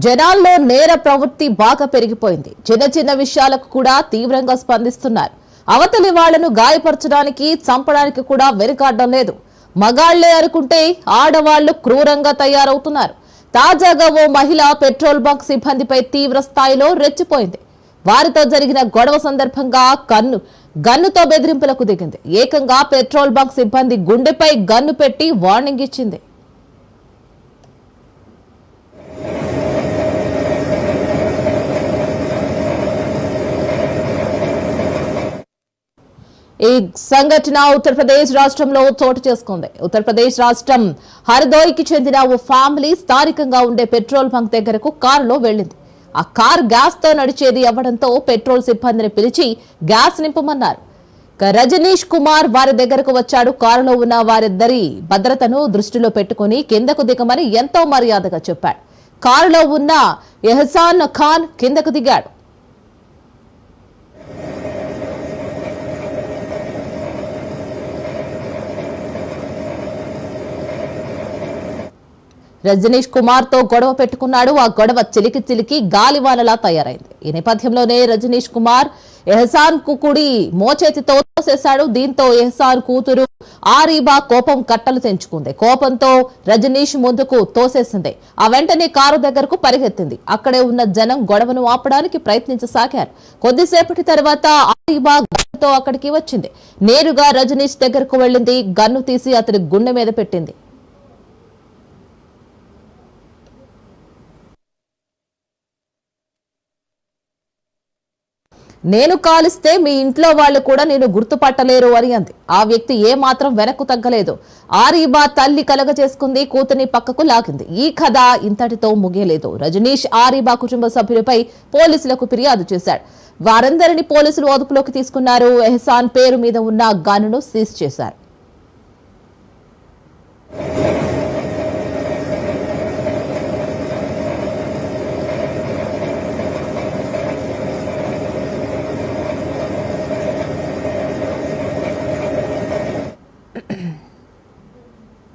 జనాల్లో నేర ప్రవృత్తి బాగా పెరిగిపోయింది. చిన్న చిన్న విషయాలకు కూడా తీవ్రంగా స్పందిస్తున్నారు. అవతలి వాళ్లను గాయపరచడానికి, చంపడానికి కూడా వెనుకాడడం లేదు. మగాళ్లే అనుకుంటే ఆడవాళ్లు క్రూరంగా తయారవుతున్నారు. తాజాగా ఓ మహిళ పెట్రోల్ బంక్ సిబ్బందిపై తీవ్ర స్థాయిలో రెచ్చిపోయింది. వారితో జరిగిన గొడవ సందర్భంగా గన్నుతో బెదిరింపులకు దిగింది. ఏకంగా పెట్రోల్ బంక్ సిబ్బంది గుండెపై గన్ను పెట్టి వార్నింగ్ ఇచ్చింది. ఈ సంఘటన ఉత్తరప్రదేశ్ రాష్ట్రంలో చోటు చేసుకుంది. ఉత్తరప్రదేశ్ రాష్ట్రం హర్దోయ్కి చెందిన ఓ ఫ్యామిలీ స్థానికంగా ఉండే పెట్రోల్ బంక్ దగ్గరకు కారులో వెళ్లింది. ఆ కారు గ్యాస్ తో నడిచేది అవ్వడంతో పెట్రోల్ సిబ్బందిని పిలిచి గ్యాస్ నింపమన్నారు. రజనీష్ కుమార్ వారి దగ్గరకు వచ్చాడు. కారులో ఉన్న వారిద్దరి భద్రతను దృష్టిలో పెట్టుకుని కిందకు దిగమని ఎంతో మర్యాదగా చెప్పాడు. కారులో ఉన్న ఎహసాన్ ఖాన్ కిందకు దిగాడు. రజనీష్ కుమార్ తో గొడవ పెట్టుకున్నాడు. ఆ గొడవ చిలికి గాలివానలా తయారైంది. ఈ నేపథ్యంలోనే రజనీష్ కుమార్ ఎహసాన్ కు కుడి మోచేతితో తోసేశాడు. దీంతో ఎహసాన్ కూతురు ఆరీబా కోపం కట్టలు తెంచుకుంది. కోపంతో రజనీష్ ముందుకు తోసేసింది. ఆ వెంటనే కారు దగ్గరకు పరిగెత్తింది. అక్కడే ఉన్న జనం గొడవను ఆపడానికి ప్రయత్నించసాగారు. కొద్దిసేపటి తర్వాత ఆరీబా గన్నుతో అక్కడికి వచ్చింది. నేరుగా రజనీష్ దగ్గరకు వెళ్లింది. గన్ను తీసి అతని గుండె మీద పెట్టింది. నేను కాలిస్తే మీ ఇంట్లో వాళ్ళు కూడా నేను గుర్తుపట్టలేరు అని అంది. ఆ వ్యక్తి ఏ మాత్రం వెనక్కు తగ్గలేదు. ఆరీబా తల్లి కలగ చేసుకుంది, కూతుర్ని పక్కకు లాగింది. ఈ కథ ఇంతటితో ముగియలేదు. రజనీష్ ఆరీబా కుటుంబ సభ్యులపై పోలీసులకు ఫిర్యాదు చేశాడు. వారందరినీ పోలీసులు అదుపులోకి తీసుకున్నారు. ఎహసాన్ పేరు మీద ఉన్న గన్నును సీజ్ చేశారు.